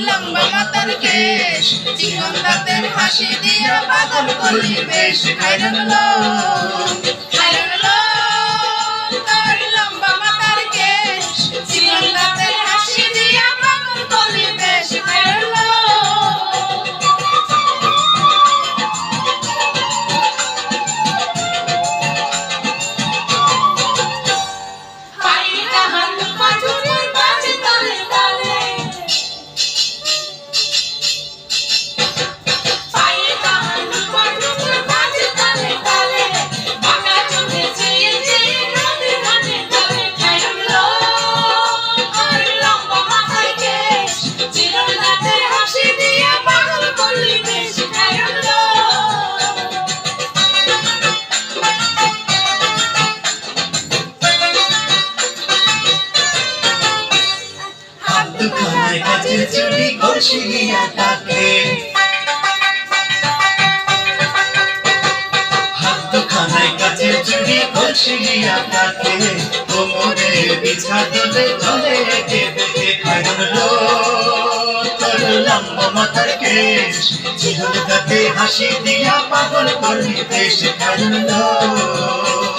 লম্বা মাথার কেশ, চিকন দাঁতের হাসি দিয়া পাগল করলি বেশ। খাইরুল লোক, খাইরুল লোক, তোর লম্বা মাথার কেশ, চিকন দাঁতের হাসি দিয়া পাগল করলি বেশ। খাইরুল লোক। দুখানায় কাচের চুড়ি কলসি গিয়া থাকে, হাত দুখানায় কাচের চুড়ি কলসি গিয়া থাকে। কোমরে বিছা দলে দলে একে বেঁকে। খাইরুল লোক, তোর লম্বা মাথার কেশ, চিকন দাঁতে হাসি দিয়া পাগল করলি বেশ। খাইরুল লোক।